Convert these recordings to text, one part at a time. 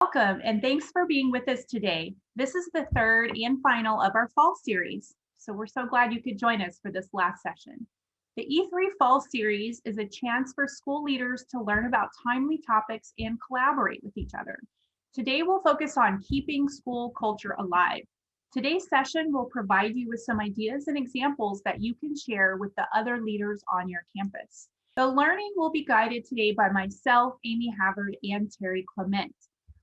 Welcome and thanks for being with us today. This is the third and final of our fall series, so we're so glad you could join us for this last session. The E3 Fall Series is a chance for school leaders to learn about timely topics and collaborate with each other. Today we'll focus on keeping school culture alive. Today's session will provide you with some ideas and examples that you can share with the other leaders on your campus. The learning will be guided today by myself, Amy Havard, and Terry Clement.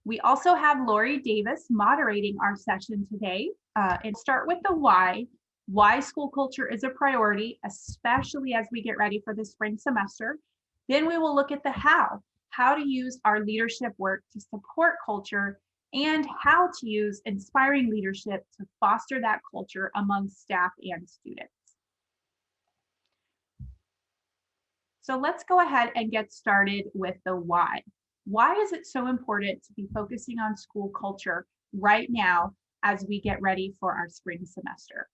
We also have Lori Davis moderating our session today and start with the why school culture is a priority, especially as we get ready for the spring semester. Then we will look at the how to use our leadership work to support culture and how to use inspiring leadership to foster that culture among staff and students. So let's go ahead and get started with the why. Why is it so important to be focusing on school culture right now as we get ready for our spring semester?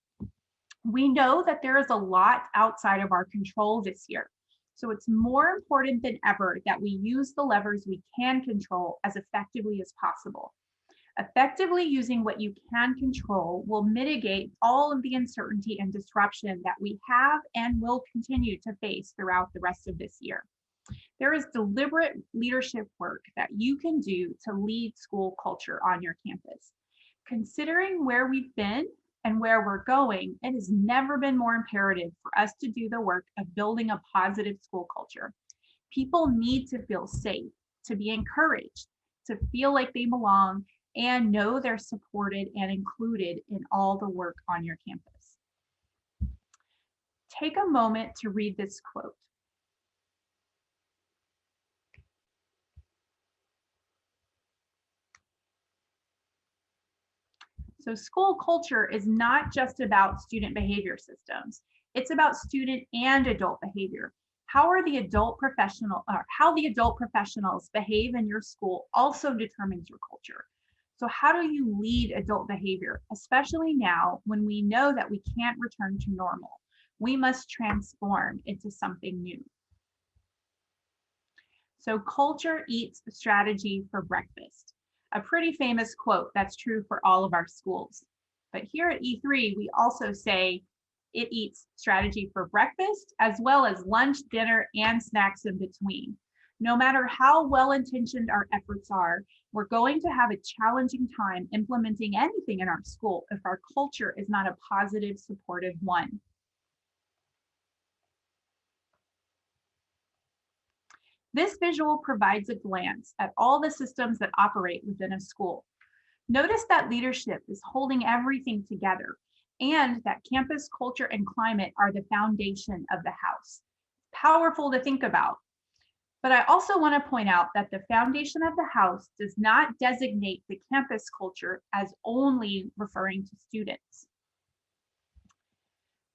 We know that there is a lot outside of our control this year. So it's more important than ever that we use the levers we can control as effectively as possible. Effectively using what you can control will mitigate all of the uncertainty and disruption that we have and will continue to face throughout the rest of this year. There is deliberate leadership work that you can do to lead school culture on your campus. Considering where we've been and where we're going, it has never been more imperative for us to do the work of building a positive school culture. People need to feel safe, to be encouraged, to feel like they belong, and know they're supported and included in all the work on your campus. Take a moment to read this quote. So school culture is not just about student behavior systems. It's about student and adult behavior. How the adult professionals behave in your school also determines your culture. So how do you lead adult behavior, especially now when we know that we can't return to normal? We must transform into something new. So culture eats strategy for breakfast. A pretty famous quote that's true for all of our schools. But here at E3, we also say it eats strategy for breakfast as well as lunch, dinner, and snacks in between. No matter how well-intentioned our efforts are, we're going to have a challenging time implementing anything in our school if our culture is not a positive, supportive one. This visual provides a glance at all the systems that operate within a school. Notice that leadership is holding everything together and that campus culture and climate are the foundation of the house. Powerful to think about. But I also want to point out that the foundation of the house does not designate the campus culture as only referring to students.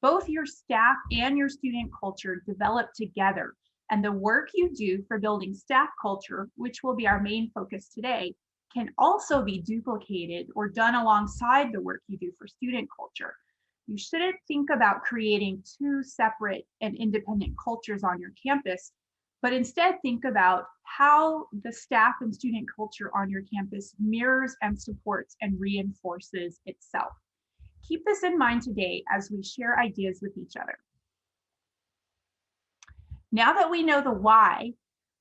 Both your staff and your student culture develop together, and the work you do for building staff culture, which will be our main focus today, can also be duplicated or done alongside the work you do for student culture. You shouldn't think about creating two separate and independent cultures on your campus, but instead think about how the staff and student culture on your campus mirrors and supports and reinforces itself. Keep this in mind today as we share ideas with each other. Now that we know the why,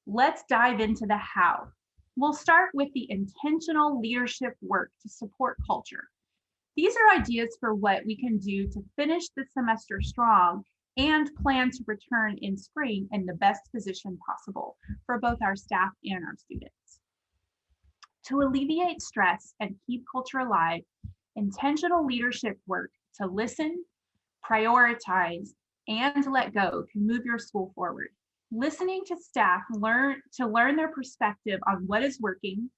let's dive into the how. We'll start with the intentional leadership work to support culture. These are ideas for what we can do to finish the semester strong and plan to return in spring in the best position possible for both our staff and our students. To alleviate stress and keep culture alive, intentional leadership work to listen, prioritize, and let go can move your school forward. Listening to staff learn their perspective on what is working,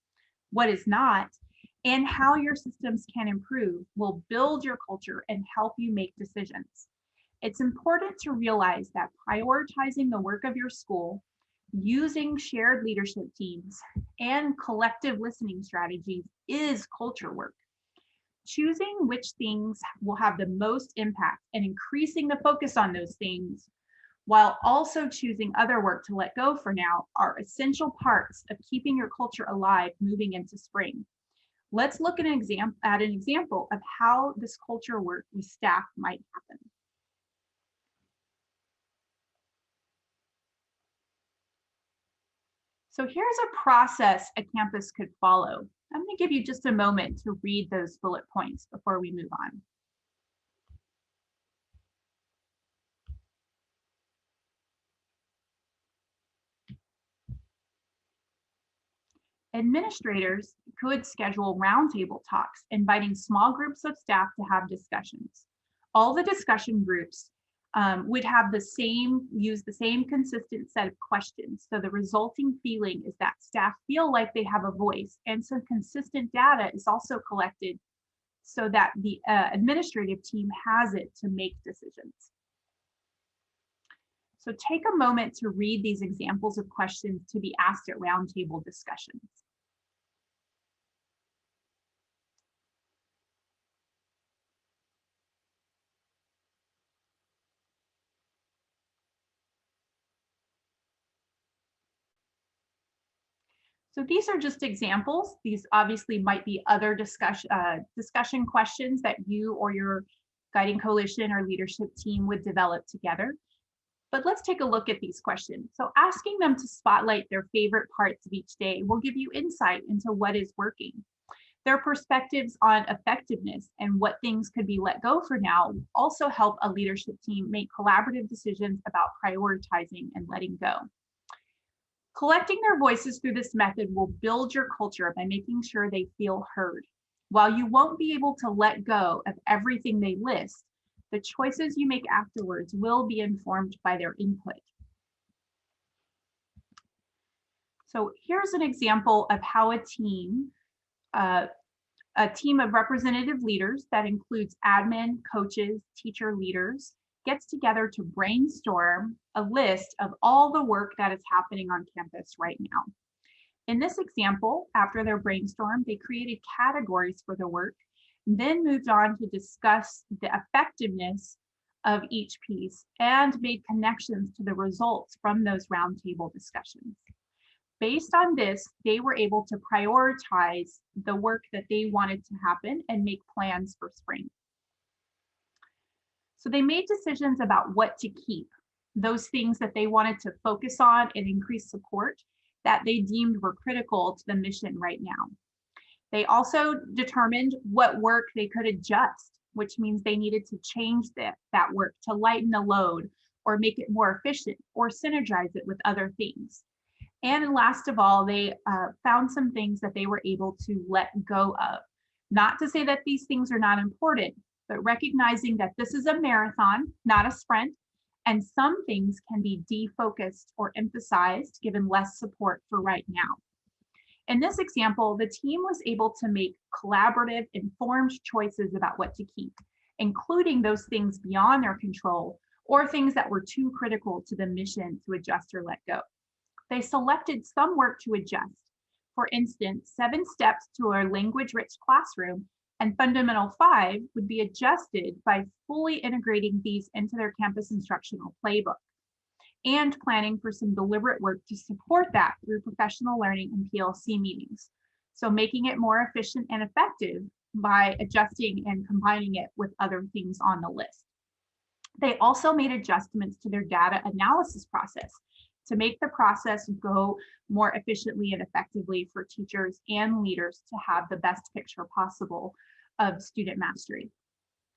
what is not, and how your systems can improve will build your culture and help you make decisions. It's important to realize that prioritizing the work of your school, using shared leadership teams, and collective listening strategies is culture work. Choosing which things will have the most impact and increasing the focus on those things while also choosing other work to let go for now, are essential parts of keeping your culture alive moving into spring. Let's look at an example of how this culture work with staff might happen. So here's a process a campus could follow. I'm going to give you just a moment to read those bullet points before we move on. Administrators could schedule roundtable talks, inviting small groups of staff to have discussions. All the discussion groups would have use the same consistent set of questions. So the resulting feeling is that staff feel like they have a voice, and some consistent data is also collected so that the administrative team has it to make decisions. So take a moment to read these examples of questions to be asked at roundtable discussions. So these are just examples. These obviously might be other discussion questions that you or your guiding coalition or leadership team would develop together. But let's take a look at these questions. So asking them to spotlight their favorite parts of each day will give you insight into what is working. Their perspectives on effectiveness and what things could be let go for now also help a leadership team make collaborative decisions about prioritizing and letting go. Collecting their voices through this method will build your culture by making sure they feel heard. While you won't be able to let go of everything they list, the choices you make afterwards will be informed by their input. So here's an example of how a team of representative leaders that includes admin, coaches, teacher leaders, gets together to brainstorm a list of all the work that is happening on campus right now. In this example, after their brainstorm, they created categories for the work, then moved on to discuss the effectiveness of each piece and made connections to the results from those roundtable discussions. Based on this, they were able to prioritize the work that they wanted to happen and make plans for spring. So they made decisions about what to keep, those things that they wanted to focus on and increase support that they deemed were critical to the mission right now. They also determined what work they could adjust, which means they needed to change that work to lighten the load or make it more efficient or synergize it with other things. And last of all, they found some things that they were able to let go of. Not to say that these things are not important, but recognizing that this is a marathon, not a sprint, and some things can be defocused or emphasized given less support for right now. In this example, the team was able to make collaborative, informed choices about what to keep, including those things beyond their control or things that were too critical to the mission to adjust or let go. They selected some work to adjust. For instance, 7 steps to a language-rich classroom and Fundamental 5 would be adjusted by fully integrating these into their campus instructional playbook and planning for some deliberate work to support that through professional learning and PLC meetings. So making it more efficient and effective by adjusting and combining it with other things on the list. They also made adjustments to their data analysis process to make the process go more efficiently and effectively for teachers and leaders to have the best picture possible of student mastery.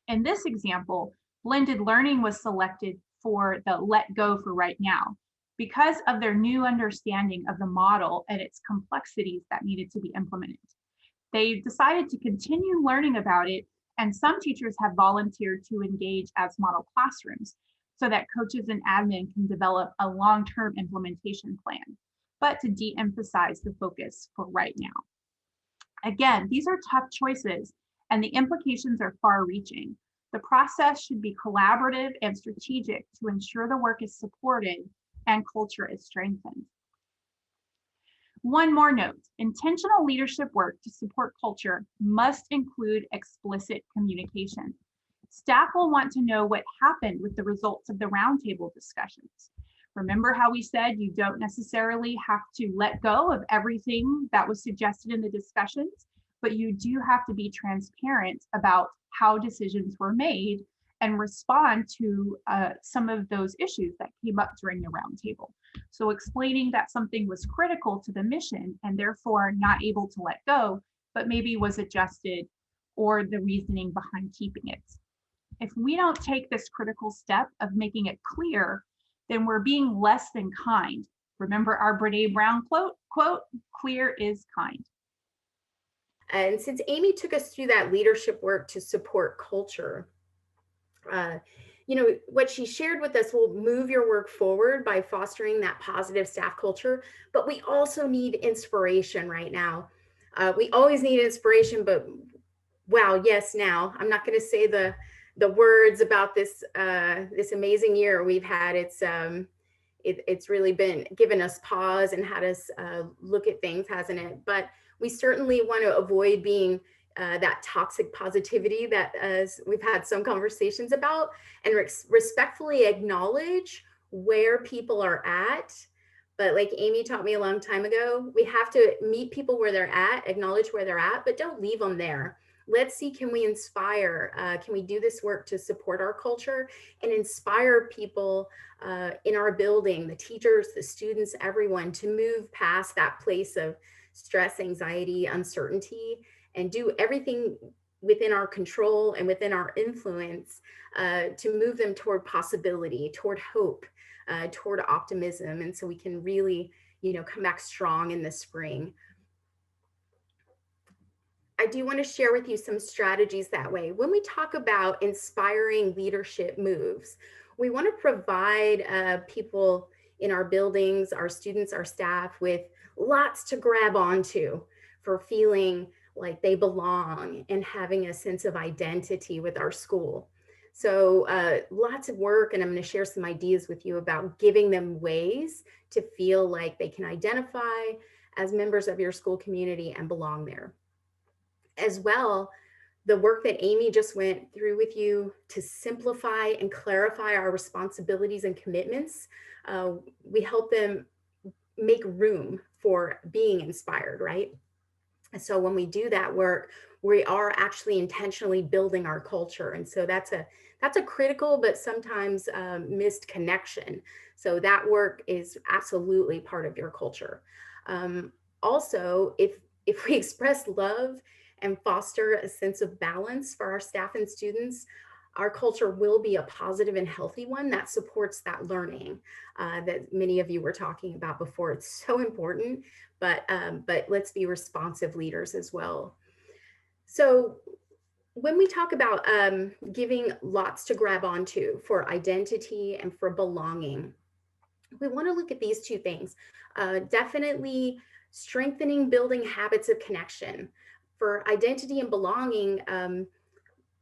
In this example, blended learning was selected for the let go for right now because of their new understanding of the model and its complexities that needed to be implemented. They decided to continue learning about it, and some teachers have volunteered to engage as model classrooms so that coaches and admin can develop a long-term implementation plan, but to de-emphasize the focus for right now. Again, these are tough choices and the implications are far-reaching. The process should be collaborative and strategic to ensure the work is supported and culture is strengthened. One more note, intentional leadership work to support culture must include explicit communication. Staff will want to know what happened with the results of the roundtable discussions. Remember how we said you don't necessarily have to let go of everything that was suggested in the discussions, but you do have to be transparent about how decisions were made and respond to some of those issues that came up during the roundtable. So explaining that something was critical to the mission and therefore not able to let go, but maybe was adjusted, or the reasoning behind keeping it. If we don't take this critical step of making it clear, then we're being less than kind. Remember our Brene Brown quote, clear is kind. And since Amy took us through that leadership work to support culture, what she shared with us will move your work forward by fostering that positive staff culture. But we also need inspiration right now. We always need inspiration, but wow, yes, now I'm not going to say the words about this this amazing year we've had. It's really been given us pause and had us look at things, hasn't it? But we certainly want to avoid being that toxic positivity that we've had some conversations about, and respectfully acknowledge where people are at. But like Amy taught me a long time ago, we have to meet people where they're at, acknowledge where they're at, but don't leave them there. Let's see, can we inspire? Can we do this work to support our culture and inspire people in our building, the teachers, the students, everyone, to move past that place of stress, anxiety, uncertainty, and do everything within our control and within our influence to move them toward possibility, toward hope, toward optimism. And so we can really, come back strong in the spring. I do want to share with you some strategies that way. When we talk about inspiring leadership moves, we want to provide people in our buildings, our students, our staff, with lots to grab onto for feeling like they belong and having a sense of identity with our school. So lots of work, and I'm going to share some ideas with you about giving them ways to feel like they can identify as members of your school community and belong there. As well, the work that Amy just went through with you to simplify and clarify our responsibilities and commitments, we help them make room for being inspired, right? So when we do that work, we are actually intentionally building our culture. And so that's a critical but sometimes missed connection. So that work is absolutely part of your culture. Also, if we express love and foster a sense of balance for our staff and students, our culture will be a positive and healthy one that supports that learning that many of you were talking about before. It's so important, but let's be responsive leaders as well. So when we talk about giving lots to grab onto for identity and for belonging, we want to look at these two things. Definitely strengthening building habits of connection. For identity and belonging,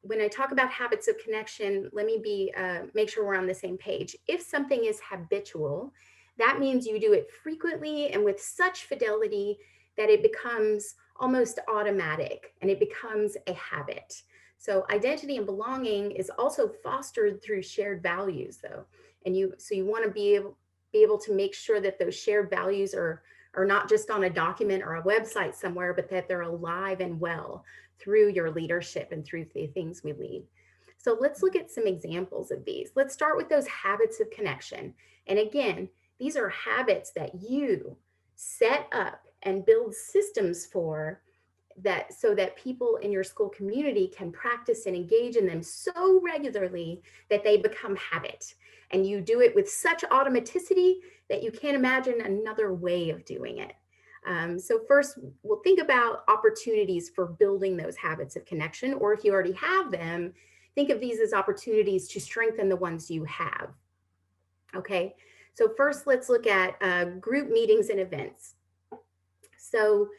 when I talk about habits of connection, let me make sure we're on the same page. If something is habitual, that means you do it frequently and with such fidelity that it becomes almost automatic and it becomes a habit. So identity and belonging is also fostered through shared values, though. And you want to be able to make sure that those shared values are not just on a document or a website somewhere, but that they're alive and well through your leadership and through the things we lead. So let's look at some examples of these. Let's start with those habits of connection. And again, these are habits that you set up and build systems for, that so that people in your school community can practice and engage in them so regularly that they become habit. And you do it with such automaticity that you can't imagine another way of doing it. So first, we'll think about opportunities for building those habits of connection, or if you already have them, think of these as opportunities to strengthen the ones you have. Okay, so first let's look at group meetings and events. So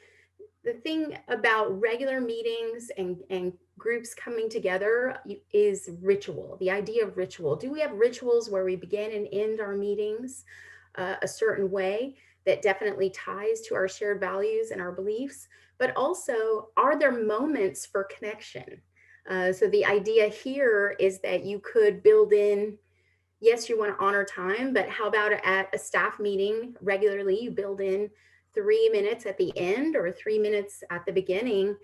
the thing about regular meetings and groups coming together is ritual, the idea of ritual. Do we have rituals where we begin and end our meetings a certain way that definitely ties to our shared values and our beliefs? But also, are there moments for connection? So the idea here is that you could build in, yes, you want to honor time, but how about at a staff meeting regularly, you build in 3 minutes at the end or 3 minutes at the beginning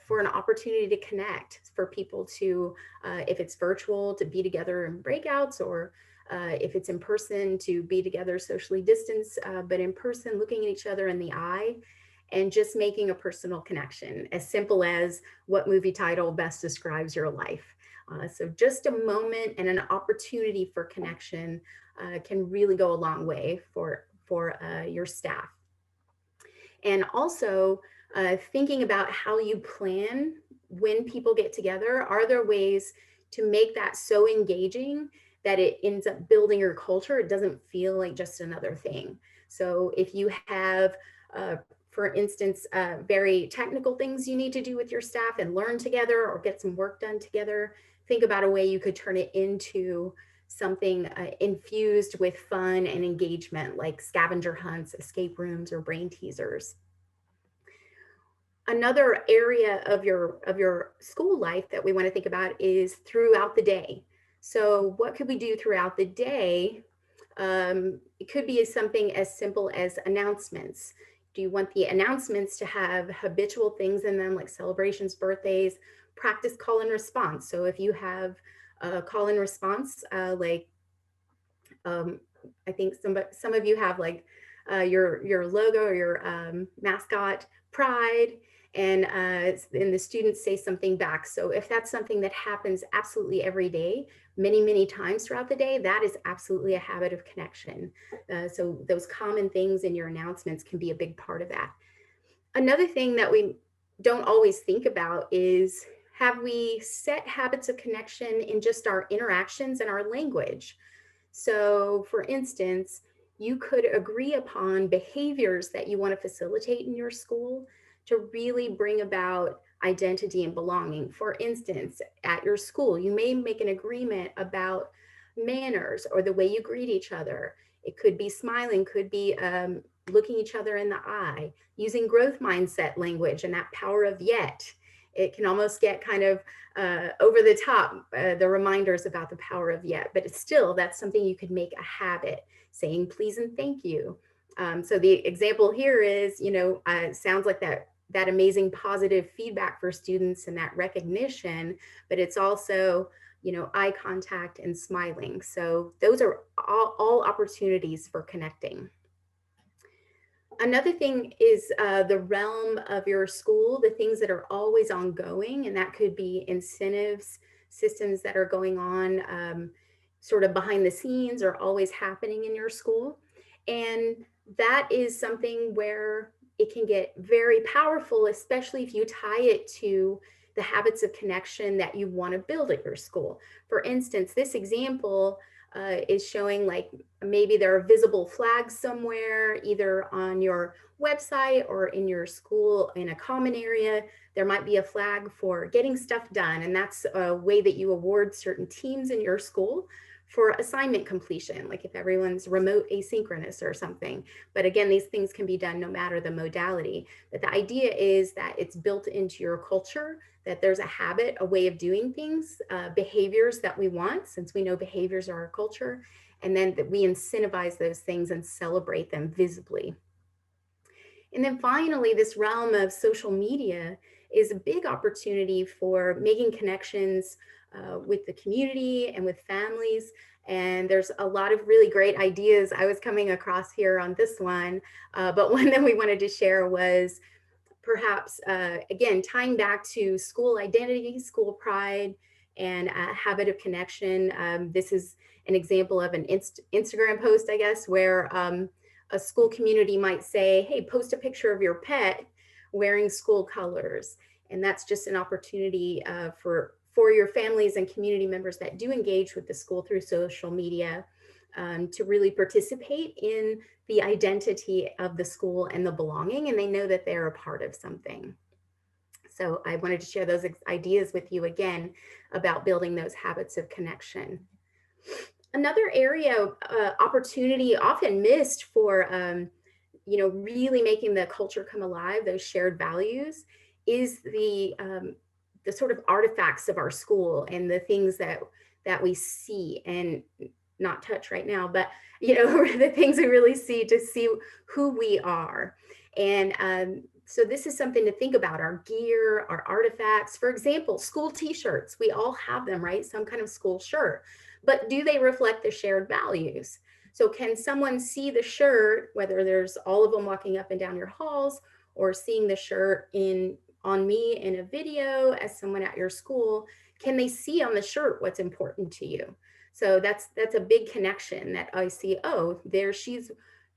for an opportunity to connect, for people to, if it's virtual, to be together in breakouts, or if it's in person, to be together socially distanced, but in person, looking at each other in the eye and just making a personal connection, as simple as what movie title best describes your life. So just a moment and an opportunity for connection can really go a long way for your staff. And also thinking about how you plan when people get together. Are there ways to make that so engaging that it ends up building your culture? It doesn't feel like just another thing. So if you have for instance, very technical things you need to do with your staff and learn together or get some work done together, think about a way you could turn it into something infused with fun and engagement, like scavenger hunts, escape rooms, or brain teasers. Another area of your school life that we want to think about is throughout the day. So what could we do throughout the day? It could be something as simple as announcements. Do you want the announcements to have habitual things in them, like celebrations, birthdays, practice call and response? So if you have a call and response, like I think some of you have like your logo or your mascot, Pride, and the students say something back. So if that's something that happens absolutely every day, many times throughout the day, that is absolutely a habit of connection. So those common things in your announcements can be a big part of that. Another thing that we don't always think about is, have we set habits of connection in just our interactions and our language? So for instance, you could agree upon behaviors that you want to facilitate in your school to really bring about identity and belonging. For instance, at your school, you may make an agreement about manners or the way you greet each other. It could be smiling, could be looking each other in the eye, using growth mindset language and that power of yet. It can almost get kind of over the top, the reminders about the power of yet, but it's still, that's something you could make a habit, saying please and thank you. So the example here is, sounds like that amazing positive feedback for students and that recognition, but it's also, eye contact and smiling. So those are all opportunities for connecting. Another thing is the realm of your school, the things that are always ongoing, and that could be incentives, systems that are going on sort of behind the scenes or always happening in your school. And that is something where it can get very powerful, especially if you tie it to the habits of connection that you want to build at your school. For instance, this example is showing like maybe there are visible flags somewhere, either on your website or in your school in a common area. There might be a flag for getting stuff done, and that's a way that you award certain teams in your school for assignment completion, like if everyone's remote asynchronous or something. But again, these things can be done no matter the modality. But the idea is that it's built into your culture, that there's a habit, a way of doing things, behaviors that we want, since we know behaviors are our culture, and then that we incentivize those things and celebrate them visibly. And then finally, this realm of social media is a big opportunity for making connections with the community and with families. And there's a lot of really great ideas I was coming across here on this one, but one that we wanted to share was perhaps, again, tying back to school identity, school pride, and a habit of connection. This is an example of an Instagram post, I guess, where a school community might say, hey, post a picture of your pet wearing school colors. And that's just an opportunity for your families and community members that do engage with the school through social media to really participate in the identity of the school and the belonging, and they know that they're a part of something. So I wanted to share those ideas with you again about building those habits of connection. Another area of opportunity often missed for really making the culture come alive, those shared values, is the the sort of artifacts of our school and the things that we see and not touch right now, but the things we really see to see who we are. And so this is something to think about: our gear, our artifacts. For example, school t-shirts, we all have them, right? Some kind of school shirt, but do they reflect the shared values? So can someone see the shirt, whether there's all of them walking up and down your halls, or seeing the shirt on me in a video as someone at your school? Can they see on the shirt what's important to you? So that's a big connection that I see. Oh, there she's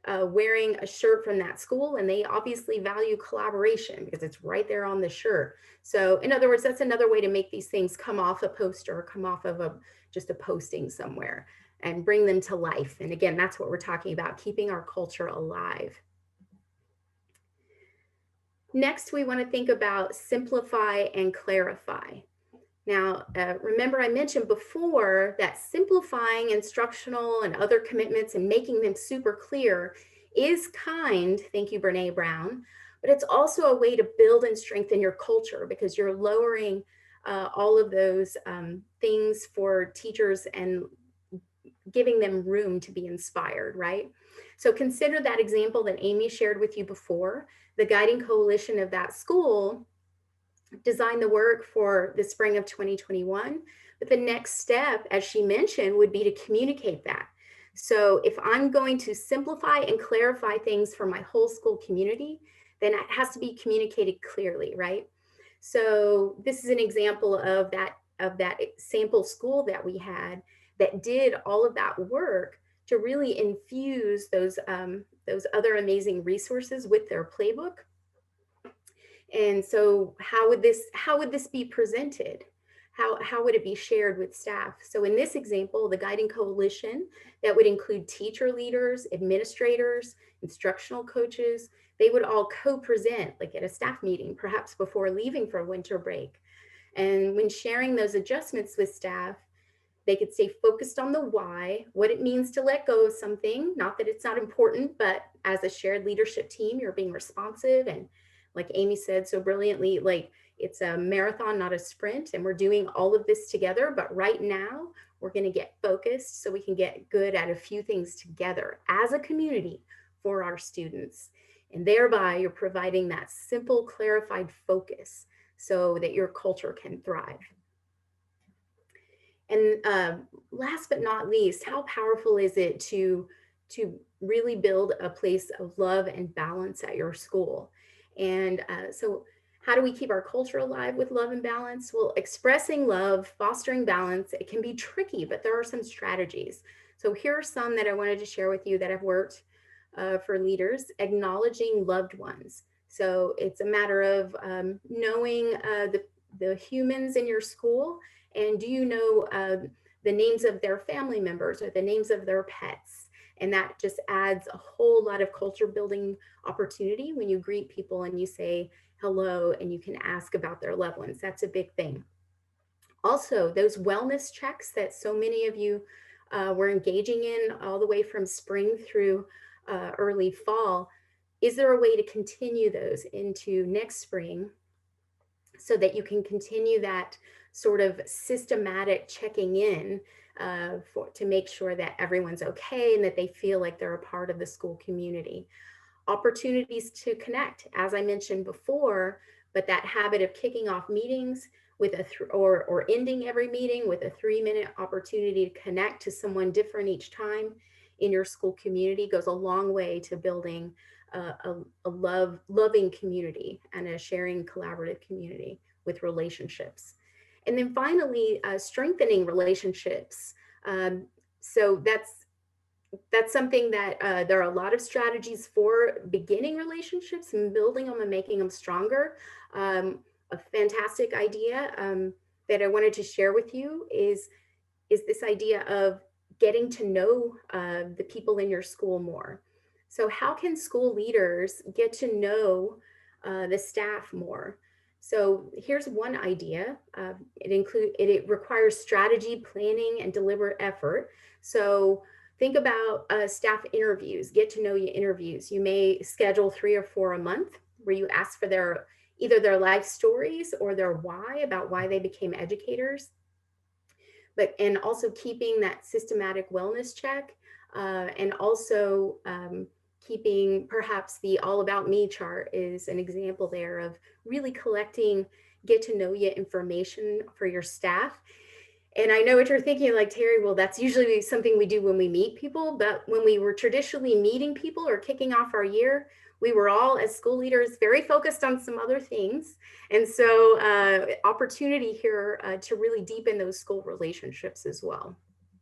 wearing a shirt from that school, and they obviously value collaboration because it's right there on the shirt. So in other words, that's another way to make these things come off a poster or come off of just a posting somewhere and bring them to life. And again, that's what we're talking about, keeping our culture alive. Next, we want to think about simplify and clarify. Now, remember I mentioned before that simplifying instructional and other commitments and making them super clear is kind, thank you, Brene Brown, but it's also a way to build and strengthen your culture, because you're lowering all of those things for teachers and giving them room to be inspired, right? So consider that example that Amy shared with you before. The guiding coalition of that school designed the work for the spring of 2021. But the next step, as she mentioned, would be to communicate that. So if I'm going to simplify and clarify things for my whole school community, then it has to be communicated clearly, right? So this is an example of that sample school that we had that did all of that work to really infuse those other amazing resources with their playbook. And so how would this be presented? How would it be shared with staff? So in this example, the guiding coalition, that would include teacher leaders, administrators, instructional coaches, they would all co-present, like at a staff meeting, perhaps before leaving for winter break. And when sharing those adjustments with staff, they could stay focused on the why, what it means to let go of something. Not that it's not important, but as a shared leadership team, you're being responsive. And like Amy said so brilliantly, like it's a marathon, not a sprint. And we're doing all of this together. But right now, we're going to get focused so we can get good at a few things together as a community for our students. And thereby, you're providing that simple, clarified focus so that your culture can thrive. And last but not least, how powerful is it to really build a place of love and balance at your school? And so how do we keep our culture alive with love and balance? Well, expressing love, fostering balance, it can be tricky, but there are some strategies. So here are some that I wanted to share with you that have worked for leaders. Acknowledging loved ones. So it's a matter of knowing the humans in your school. And do you know the names of their family members or the names of their pets? And that just adds a whole lot of culture building opportunity when you greet people and you say hello and you can ask about their loved ones. That's a big thing. Also, those wellness checks that so many of you were engaging in all the way from spring through early fall. Is there a way to continue those into next spring so that you can continue that sort of systematic checking in to make sure that everyone's okay and that they feel like they're a part of the school community? Opportunities to connect, as I mentioned before, but that habit of kicking off meetings with or ending every meeting with a 3-minute opportunity to connect to someone different each time in your school community goes a long way to building a loving community and a sharing, collaborative community with relationships. And then finally, strengthening relationships. So that's something that there are a lot of strategies for beginning relationships and building them and making them stronger. A fantastic idea that I wanted to share with you is this idea of getting to know the people in your school more. So how can school leaders get to know the staff more? So here's one idea. It requires strategy, planning, and deliberate effort. So think about staff interviews, get to know you interviews. You may schedule 3 or 4 a month where you ask for their either their life stories or their why about why they became educators, but and also keeping that systematic wellness check, and also keeping perhaps the all about me chart is an example there of really collecting get to know you information for your staff. And I know what you're thinking, like, Terry, well, that's usually something we do when we meet people. But when we were traditionally meeting people or kicking off our year, we were all, as school leaders, very focused on some other things. And so, opportunity here to really deepen those school relationships as well.